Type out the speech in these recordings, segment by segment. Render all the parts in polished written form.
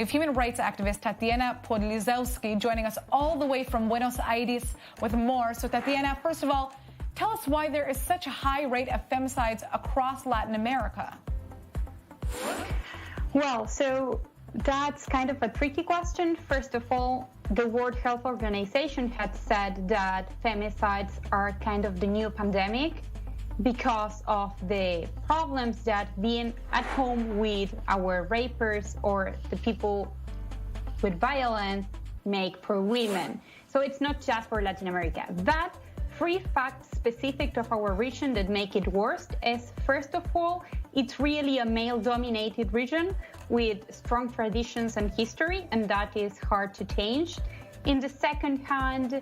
Human rights activist Tatiana Podliszewski joining us all the way from Buenos Aires with more. So Tatiana, first of all, tell us why there is such a high rate of femicides across Latin America. Well, so that's kind of a tricky question. First of all, the World Health Organization had said that femicides are kind of the new pandemic because of the problems that being at home with our rapers or the people with violence make for women. So it's not just for Latin America. But three facts specific of our region that make it worse is, first of all, it's really a male-dominated region with strong traditions and history, and that is hard to change. In the second hand,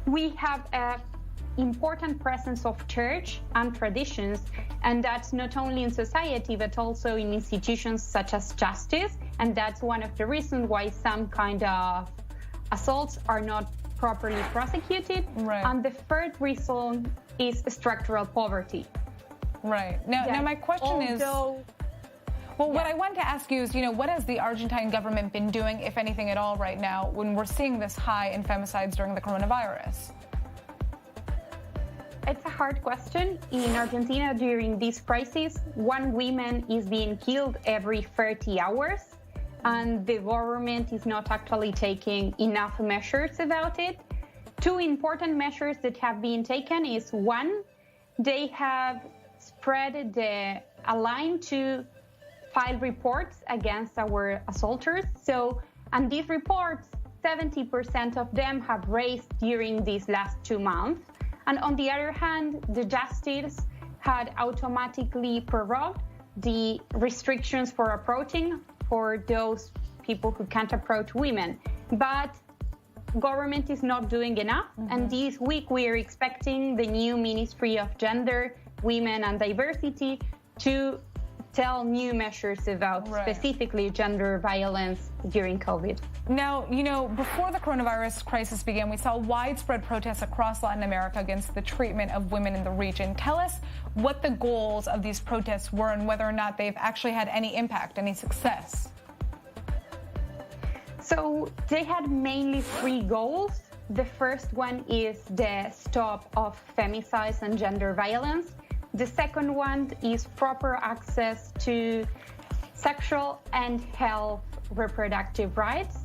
we have a important presence of church and traditions, and that's not only in society but also in institutions such as justice, and that's one of the reasons why some kind of assaults are not properly prosecuted. Right. And the third reason is structural poverty. Right. Now my question is, what I want to ask you is, what has the Argentine government been doing, if anything at all, right now when we're seeing this high in femicides during the coronavirus? It's a hard question. In Argentina, during this crisis, one woman is being killed every 30 hours, and the government is not actually taking enough measures about it. Two important measures that have been taken is, one, they have spread a line to file reports against our assaulters. And these reports, 70% of them have raised during these last 2 months. And on the other hand, the justice had automatically prorogued the restrictions for approaching for those people who can't approach women. But government is not doing enough. And this week we are expecting the new Ministry of Gender, Women and Diversity to tell new measures about specifically gender violence during COVID. Now, before the coronavirus crisis began, we saw widespread protests across Latin America against the treatment of women in the region. Tell us what the goals of these protests were and whether or not they've actually had any impact, any success. So they had mainly three goals. The first one is the stop of femicides and gender violence. The second one is proper access to sexual and health reproductive rights.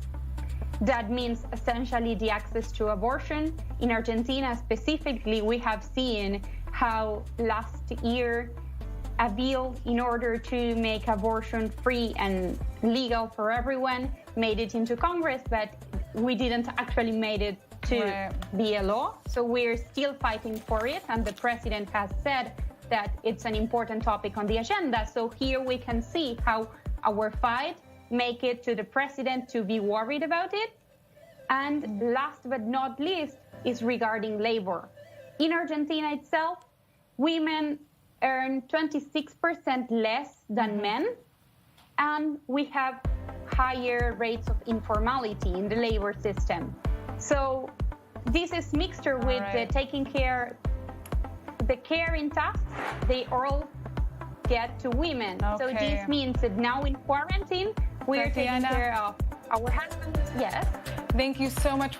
That means essentially the access to abortion. In Argentina specifically, we have seen how last year a bill in order to make abortion free and legal for everyone made it into Congress, but we didn't actually make it to be a law. So we're still fighting for it, and the president has said that it's an important topic on the agenda. So here we can see how our fight make it to the president to be worried about it. And last but not least is regarding labor. In Argentina itself, women earn 26% less than men, and we have higher rates of informality in the labor system. So this is mixture with the taking care, the caring tasks, they all get to women. So this means that now in quarantine, we're taking care of our husbands. Yes. Thank you so much.